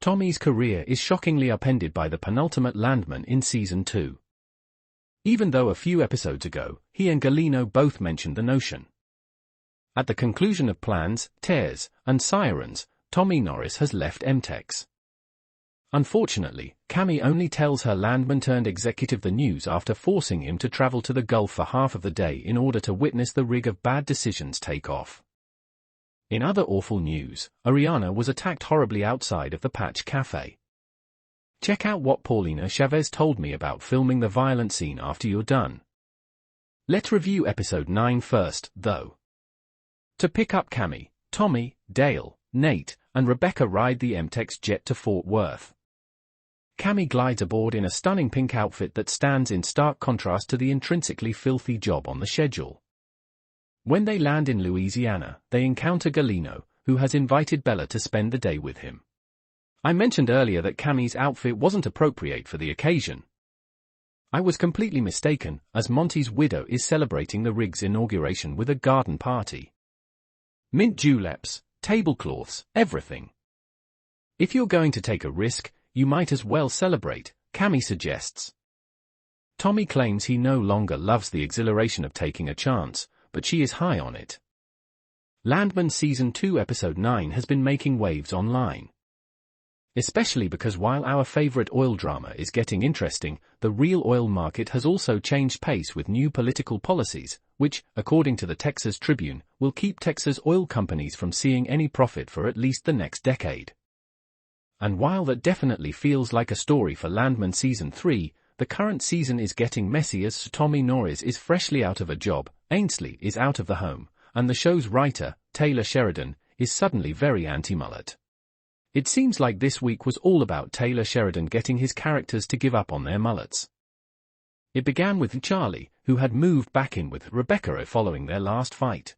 Tommy's career is shockingly upended by the penultimate Landman in Season 2. Even though a few episodes ago, he and Gallino both mentioned the notion. At the conclusion of plans, tears, and sirens, Tommy Norris has left M-TEX. Unfortunately, Cami only tells her Landman-turned-executive the news after forcing him to travel to the Gulf for half of the day in order to witness the rig of bad decisions take off. In other awful news, Ariana was attacked horribly outside of the Patch Cafe. Check out what Paulina Chavez told me about filming the violent scene after you're done. Let's review episode 9 first, though. To pick up Cami, Tommy, Dale, Nate, and Rebecca ride the M-TEX jet to Fort Worth. Cami glides aboard in a stunning pink outfit that stands in stark contrast to the intrinsically filthy job on the schedule. When they land in Louisiana, they encounter Gallino, who has invited Bella to spend the day with him. I mentioned earlier that Cami's outfit wasn't appropriate for the occasion. I was completely mistaken, as Monty's widow is celebrating the rig's inauguration with a garden party. Mint juleps, tablecloths, everything. If you're going to take a risk, you might as well celebrate, Cami suggests. Tommy claims he no longer loves the exhilaration of taking a chance, but she is high on it. Landman Season 2 Episode 9 has been making waves online. Especially because while our favorite oil drama is getting interesting, the real oil market has also changed pace with new political policies, which, according to the Texas Tribune, will keep Texas oil companies from seeing any profit for at least the next decade. And while that definitely feels like a story for Landman Season 3, the current season is getting messy as Tommy Norris is freshly out of a job, Aninsley is out of the home, and the show's writer, Taylor Sheridan, is suddenly very anti-mullet. It seems like this week was all about Taylor Sheridan getting his characters to give up on their mullets. It began with Charlie, who had moved back in with Rebecca following their last fight.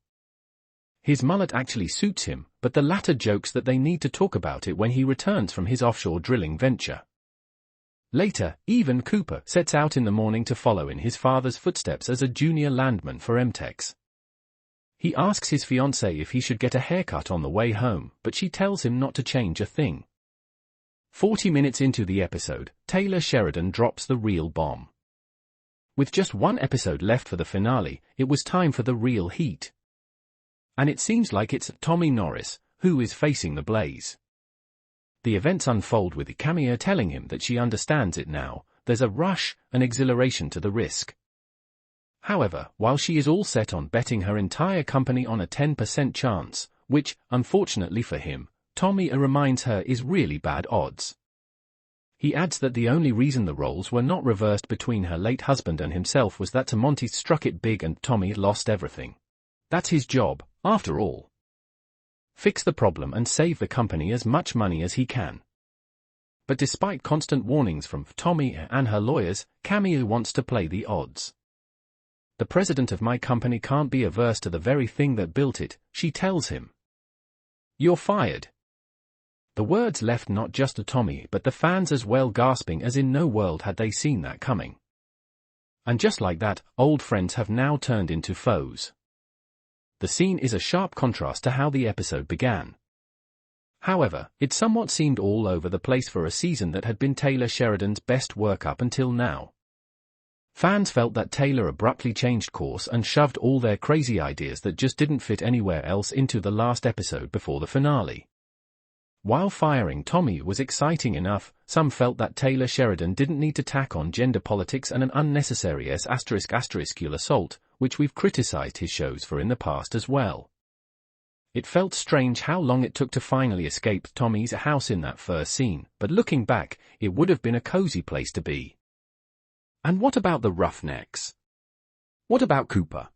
His mullet actually suits him, but the latter jokes that they need to talk about it when he returns from his offshore drilling venture. Later, even Cooper sets out in the morning to follow in his father's footsteps as a junior landman for M-TEX. He asks his fiancée if he should get a haircut on the way home, but she tells him not to change a thing. 40 minutes into the episode, Taylor Sheridan drops the real bomb. With just one episode left for the finale, it was time for the real heat. And it seems like it's Tommy Norris who is facing the blaze. The events unfold with Cami telling him that she understands it now. There's a rush, an exhilaration to the risk. However, while she is all set on betting her entire company on a 10% chance, which, unfortunately for him, Tommy reminds her is really bad odds. He adds that the only reason the roles were not reversed between her late husband and himself was that Monty struck it big and Tommy lost everything. That's his job, after all. Fix the problem and save the company as much money as he can. But despite constant warnings from Tommy and her lawyers, Cami wants to play the odds. The president of my company can't be averse to the very thing that built it, she tells him. You're fired. The words left not just Tommy but the fans as well, gasping as in no world had they seen that coming. And just like that, old friends have now turned into foes. The scene is a sharp contrast to how the episode began. However, it somewhat seemed all over the place for a season that had been Taylor Sheridan's best work up until now. Fans felt that Taylor abruptly changed course and shoved all their crazy ideas that just didn't fit anywhere else into the last episode before the finale. While firing Tommy was exciting enough, some felt that Taylor Sheridan didn't need to tack on gender politics and an unnecessary ************* assault, which we've criticized his shows for in the past as well. It felt strange how long it took to finally escape Tommy's house in that first scene, but looking back, it would have been a cozy place to be. And what about the roughnecks? What about Cooper?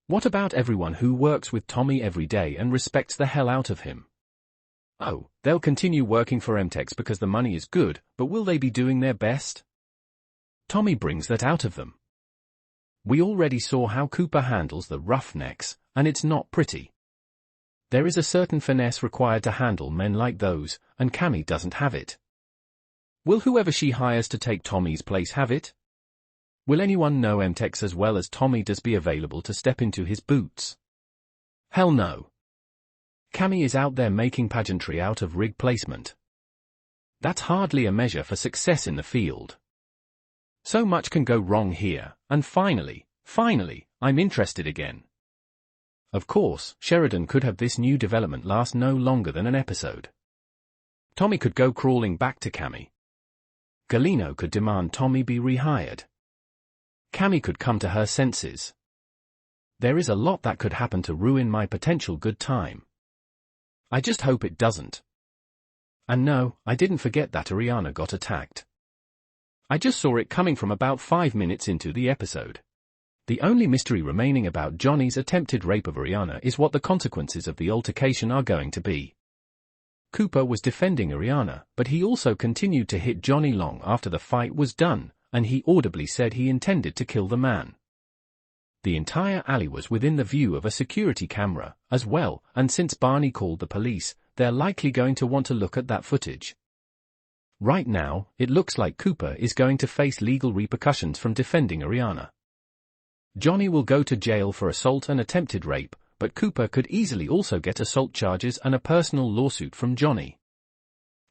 What about everyone who works with Tommy every day and respects the hell out of him? Oh, they'll continue working for M-TEX because the money is good, but will they be doing their best? Tommy brings that out of them. We already saw how Cooper handles the roughnecks, and it's not pretty. There is a certain finesse required to handle men like those, and Cami doesn't have it. Will whoever she hires to take Tommy's place have it? Will anyone know M-TEX as well as Tommy does be available to step into his boots? Hell no. Cami is out there making pageantry out of rig placement. That's hardly a measure for success in the field. So much can go wrong here, and finally, I'm interested again. Of course, Sheridan could have this new development last no longer than an episode. Tommy could go crawling back to Cammy. Gallino could demand Tommy be rehired. Cammy could come to her senses. There is a lot that could happen to ruin my potential good time. I just hope it doesn't. And no, I didn't forget that Ariana got attacked. I just saw it coming from about 5 minutes into the episode. The only mystery remaining about Johnny's attempted rape of Ariana is what the consequences of the altercation are going to be. Cooper was defending Ariana, but he also continued to hit Johnny long after the fight was done, and he audibly said he intended to kill the man. The entire alley was within the view of a security camera, as well, and since Barney called the police, they're likely going to want to look at that footage. Right now, it looks like Cooper is going to face legal repercussions from defending Ariana. Johnny will go to jail for assault and attempted rape, but Cooper could easily also get assault charges and a personal lawsuit from Johnny.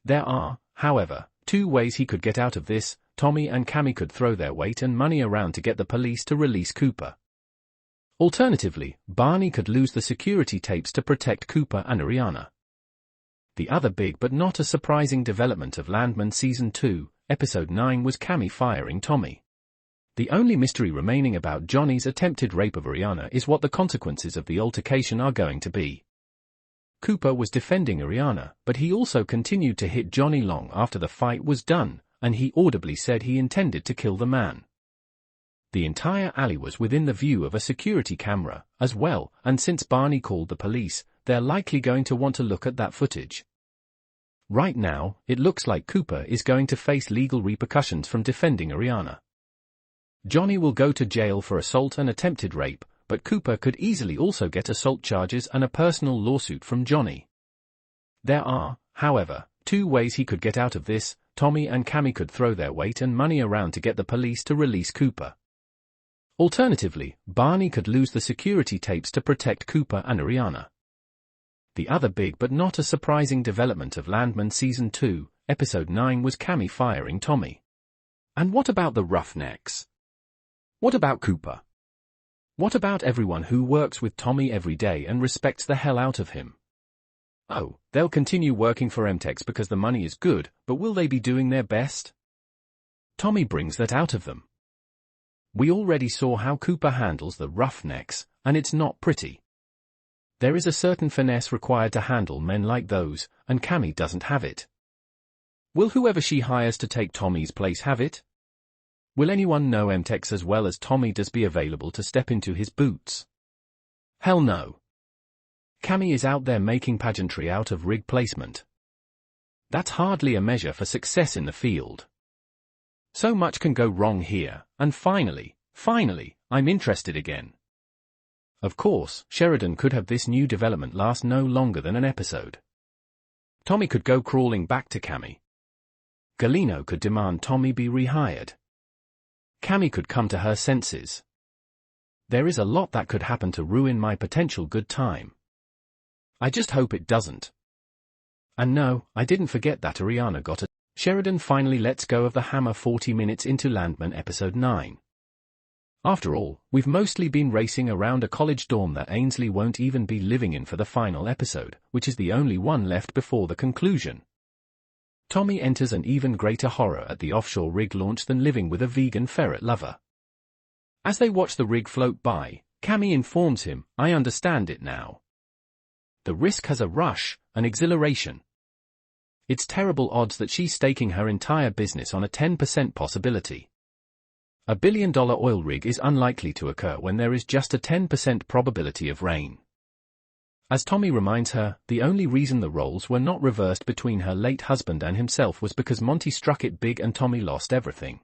There are, however, 2 ways he could get out of this. Tommy and Cammy could throw their weight and money around to get the police to release Cooper. Alternatively, Barney could lose the security tapes to protect Cooper and Ariana. The other big but not a surprising development of Landman Season 2, Episode 9 was Cammy firing Tommy. The only mystery remaining about Johnny's attempted rape of Ariana is what the consequences of the altercation are going to be. Cooper was defending Ariana, but he also continued to hit Johnny long after the fight was done, and he audibly said he intended to kill the man. The entire alley was within the view of a security camera, as well, and since Barney called the police, they're likely going to want to look at that footage. Right now, it looks like Cooper is going to face legal repercussions from defending Ariana. Johnny will go to jail for assault and attempted rape, but Cooper could easily also get assault charges and a personal lawsuit from Johnny. There are, however, 2 ways he could get out of this. Tommy and Cammy could throw their weight and money around to get the police to release Cooper. Alternatively, Barney could lose the security tapes to protect Cooper and Ariana. The other big but not a surprising development of Landman Season 2, Episode 9 was Cammy firing Tommy. And what about the Roughnecks? What about Cooper? What about everyone who works with Tommy every day and respects the hell out of him? Oh, they'll continue working for M-TEX because the money is good, but will they be doing their best? Tommy brings that out of them. We already saw how Cooper handles the Roughnecks, and it's not pretty. There is a certain finesse required to handle men like those, and Cammy doesn't have it. Will whoever she hires to take Tommy's place have it? Will anyone know M-TEX as well as Tommy does be available to step into his boots? Hell no. Cammy is out there making pageantry out of rig placement. That's hardly a measure for success in the field. So much can go wrong here, and finally, I'm interested again. Of course, Sheridan could have this new development last no longer than an episode. Tommy could go crawling back to Cammy. Gallino could demand Tommy be rehired. Cammy could come to her senses. There is a lot that could happen to ruin my potential good time. I just hope it doesn't. And no, I didn't forget that Ariana got attacked. Sheridan finally lets go of the hammer 40 minutes into Landman Episode 9. After all, we've mostly been racing around a college dorm that Aninsley won't even be living in for the final episode, which is the only one left before the conclusion. Tommy enters an even greater horror at the offshore rig launch than living with a vegan ferret lover. As they watch the rig float by, Cammy informs him, "I understand it now." The risk has a rush, an exhilaration. It's terrible odds that she's staking her entire business on a 10% possibility. A billion-dollar oil rig is unlikely to occur when there is just a 10% probability of rain. As Tommy reminds her, the only reason the roles were not reversed between her late husband and himself was because Monty struck it big and Tommy lost everything.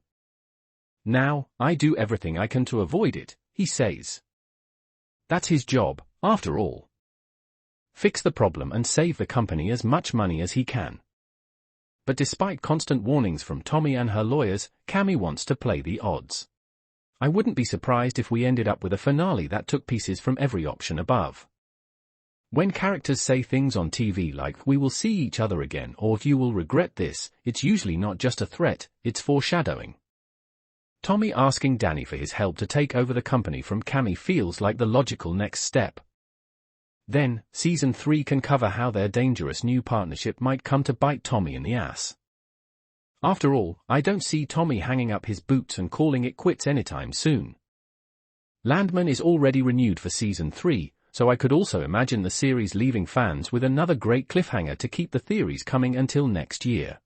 "Now, I do everything I can to avoid it," he says. That's his job, after all. Fix the problem and save the company as much money as he can. But despite constant warnings from Tommy and her lawyers, Cammy wants to play the odds. I wouldn't be surprised if we ended up with a finale that took pieces from every option above. When characters say things on TV like "we will see each other again" or "you will regret this," it's usually not just a threat, it's foreshadowing. Tommy asking Danny for his help to take over the company from Cammy feels like the logical next step. Then, Season 3 can cover how their dangerous new partnership might come to bite Tommy in the ass. After all, I don't see Tommy hanging up his boots and calling it quits anytime soon. Landman is already renewed for Season 3, so I could also imagine the series leaving fans with another great cliffhanger to keep the theories coming until next year.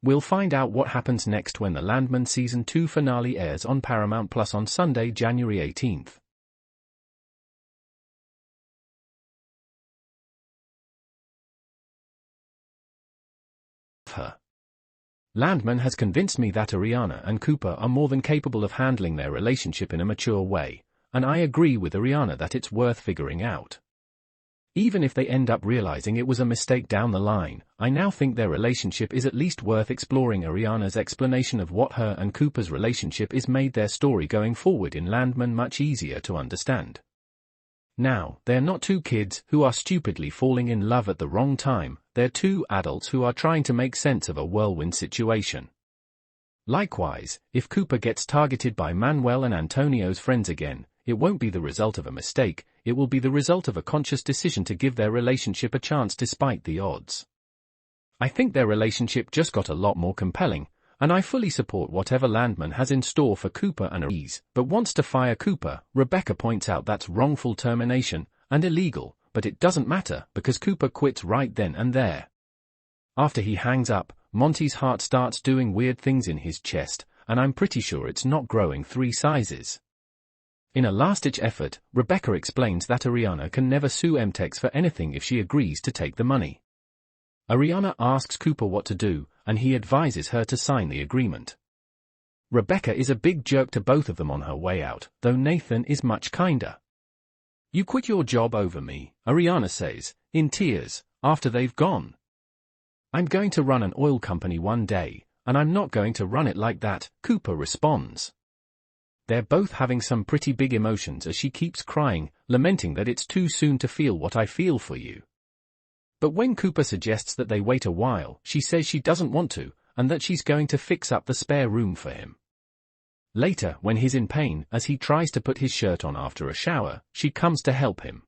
We'll find out what happens next when the Landman Season 2 finale airs on Paramount Plus on Sunday, January 18th. Landman has convinced me that Ariana and Cooper are more than capable of handling their relationship in a mature way, and I agree with Ariana that it's worth figuring out. Even if they end up realizing it was a mistake down the line, I now think their relationship is at least worth exploring. Ariana's explanation of what her and Cooper's relationship is made their story going forward in Landman much easier to understand. Now, they're not two kids who are stupidly falling in love at the wrong time, they're two adults who are trying to make sense of a whirlwind situation. Likewise, if Cooper gets targeted by Manuel and Antonio's friends again, it won't be the result of a mistake, it will be the result of a conscious decision to give their relationship a chance despite the odds. I think their relationship just got a lot more compelling, and I fully support whatever Landman has in store for Cooper and Aries, but wants to fire Cooper. Rebecca points out that's wrongful termination, and illegal, but it doesn't matter because Cooper quits right then and there. After he hangs up, Monty's heart starts doing weird things in his chest, and I'm pretty sure it's not growing 3 sizes. In a last-ditch effort, Rebecca explains that Ariana can never sue M-TEX for anything if she agrees to take the money. Ariana asks Cooper what to do, and he advises her to sign the agreement. Rebecca is a big jerk to both of them on her way out, though Nathan is much kinder. "You quit your job over me," Ariana says, in tears, after they've gone. "I'm going to run an oil company one day, and I'm not going to run it like that," Cooper responds. They're both having some pretty big emotions as she keeps crying, lamenting that it's too soon to feel what I feel for you. But when Cooper suggests that they wait a while, she says she doesn't want to, and that she's going to fix up the spare room for him. Later, when he's in pain, as he tries to put his shirt on after a shower, she comes to help him.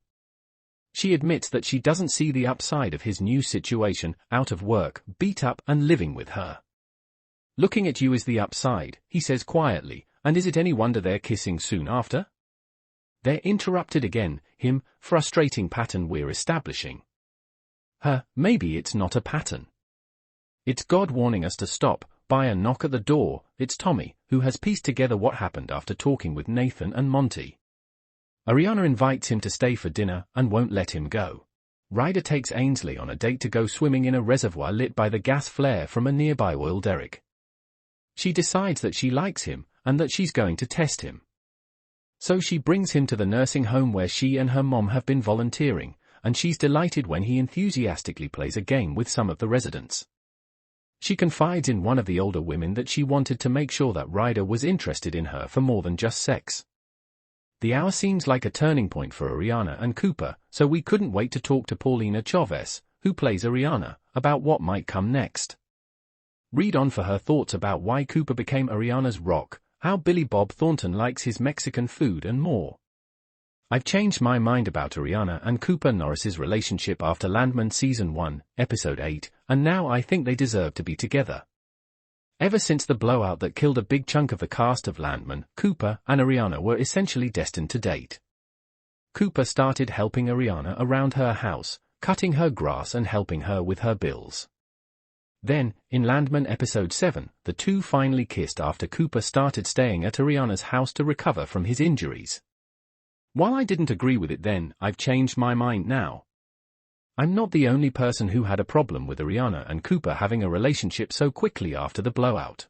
She admits that she doesn't see the upside of his new situation, out of work, beat up and living with her. "Looking at you is the upside," he says quietly, and is it any wonder they're kissing soon after? They're interrupted again, him, frustrating pattern we're establishing. Maybe it's not a pattern. It's God warning us to stop. By a knock at the door, it's Tommy, who has pieced together what happened after talking with Nathan and Monty. Ariana invites him to stay for dinner and won't let him go. Ryder takes Aninsley on a date to go swimming in a reservoir lit by the gas flare from a nearby oil derrick. She decides that she likes him, and that she's going to test him. So she brings him to the nursing home where she and her mom have been volunteering, and she's delighted when he enthusiastically plays a game with some of the residents. She confides in one of the older women that she wanted to make sure that Ryder was interested in her for more than just sex. The hour seems like a turning point for Ariana and Cooper, so we couldn't wait to talk to Paulina Chavez, who plays Ariana, about what might come next. Read on for her thoughts about why Cooper became Ariana's rock, how Billy Bob Thornton likes his Mexican food and more. I've changed my mind about Ariana and Cooper Norris's relationship after Landman Season 1, Episode 8, and now I think they deserve to be together. Ever since the blowout that killed a big chunk of the cast of Landman, Cooper and Ariana were essentially destined to date. Cooper started helping Ariana around her house, cutting her grass and helping her with her bills. Then, in Landman Episode 7, the two finally kissed after Cooper started staying at Ariana's house to recover from his injuries. While I didn't agree with it then, I've changed my mind now. I'm not the only person who had a problem with Ariana and Cooper having a relationship so quickly after the blowout.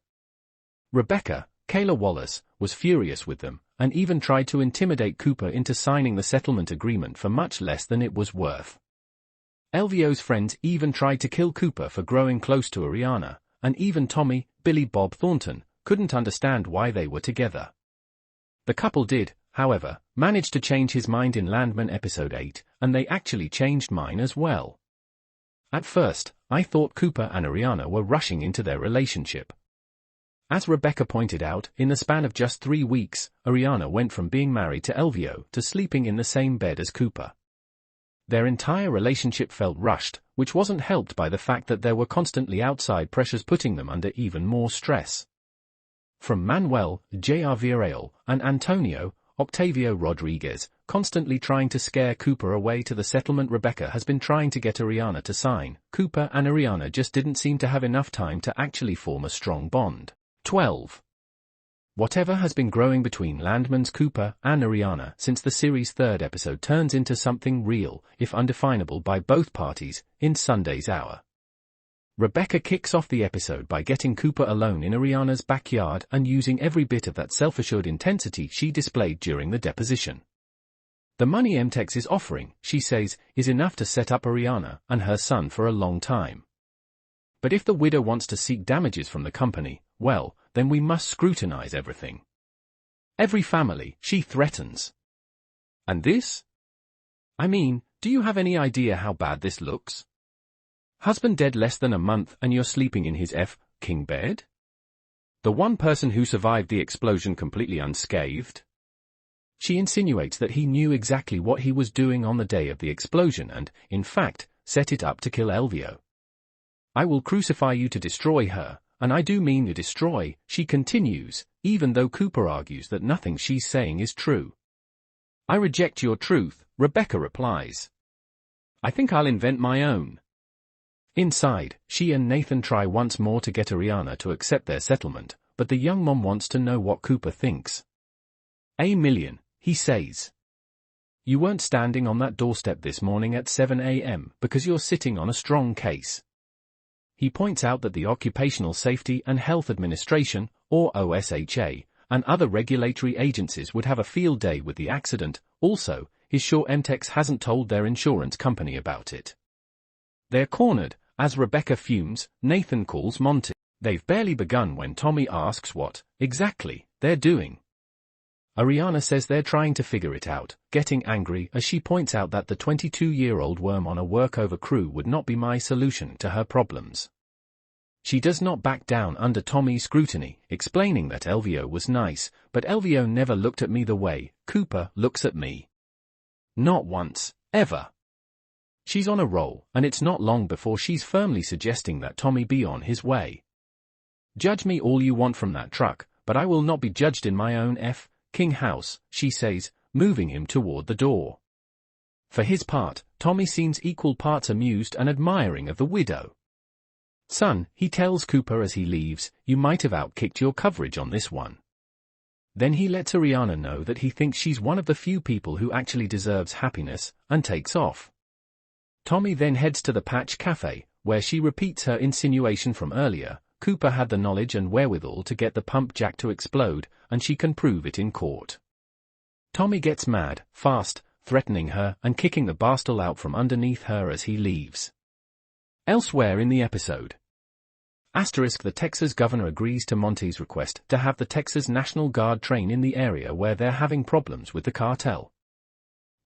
Rebecca, Kayla Wallace, was furious with them, and even tried to intimidate Cooper into signing the settlement agreement for much less than it was worth. LVO's friends even tried to kill Cooper for growing close to Ariana, and even Tommy, Billy Bob Thornton, couldn't understand why they were together. The couple did, however, managed to change his mind in Landman episode 8, and they actually changed mine as well. At first, I thought Cooper and Ariana were rushing into their relationship. As Rebecca pointed out, in the span of just 3 weeks, Ariana went from being married to Elvio to sleeping in the same bed as Cooper. Their entire relationship felt rushed, which wasn't helped by the fact that there were constantly outside pressures putting them under even more stress. From Manuel, J.R. Villarreal, and Antonio, Octavio Rodriguez, constantly trying to scare Cooper away to the settlement Rebecca has been trying to get Ariana to sign, Cooper and Ariana just didn't seem to have enough time to actually form a strong bond. 12. Whatever has been growing between Landman's Cooper and Ariana since the series' 3rd episode turns into something real, if undefinable by both parties, in Sunday's hour. Rebecca kicks off the episode by getting Cooper alone in Ariana's backyard and using every bit of that self-assured intensity she displayed during the deposition. The money M-TEX is offering, she says, is enough to set up Ariana and her son for a long time. But if the widow wants to seek damages from the company, well, then we must scrutinize everything. Every family, she threatens. And this? I mean, do you have any idea how bad this looks? Husband dead less than a month and you're sleeping in his king bed? The one person who survived the explosion completely unscathed? She insinuates that he knew exactly what he was doing on the day of the explosion and, in fact, set it up to kill Elvio. I will crucify you to destroy her, and I do mean to destroy, she continues, even though Cooper argues that nothing she's saying is true. I reject your truth, Rebecca replies. I think I'll invent my own. Inside, she and Nathan try once more to get Ariana to accept their settlement, but the young mom wants to know what Cooper thinks. $1 million, he says. You weren't standing on that doorstep this morning at 7 a.m. because you're sitting on a strong case. He points out that the Occupational Safety and Health Administration, or OSHA, and other regulatory agencies would have a field day with the accident. Also, he's sure M-TEX hasn't told their insurance company about it. They're cornered. As Rebecca fumes, Nathan calls Monty. They've barely begun when Tommy asks what, exactly, they're doing. Ariana says they're trying to figure it out, getting angry as she points out that the 22-year-old worm on a workover crew would not be my solution to her problems. She does not back down under Tommy's scrutiny, explaining that Elvio was nice, but Elvio never looked at me the way Cooper looks at me. Not once, ever. She's on a roll, and it's not long before she's firmly suggesting that Tommy be on his way. Judge me all you want from that truck, but I will not be judged in my own king house, she says, moving him toward the door. For his part, Tommy seems equal parts amused and admiring of the widow. Son, he tells Cooper as he leaves, you might have outkicked your coverage on this one. Then he lets Ariana know that he thinks she's one of the few people who actually deserves happiness, and takes off. Tommy then heads to the Patch Cafe, where she repeats her insinuation from earlier. Cooper had the knowledge and wherewithal to get the pump jack to explode, and she can prove it in court. Tommy gets mad, fast, threatening her and kicking the bastard out from underneath her as he leaves. Elsewhere in the episode. The Texas governor agrees to Monty's request to have the Texas National Guard train in the area where they're having problems with the cartel.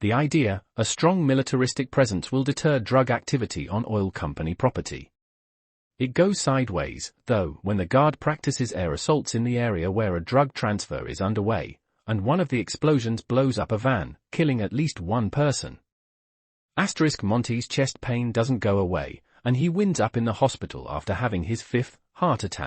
The idea, a strong militaristic presence will deter drug activity on oil company property. It goes sideways, though, when the Guard practices air assaults in the area where a drug transfer is underway, and one of the explosions blows up a van, killing at least one person. Monty's chest pain doesn't go away, and he winds up in the hospital after having his 5th heart attack.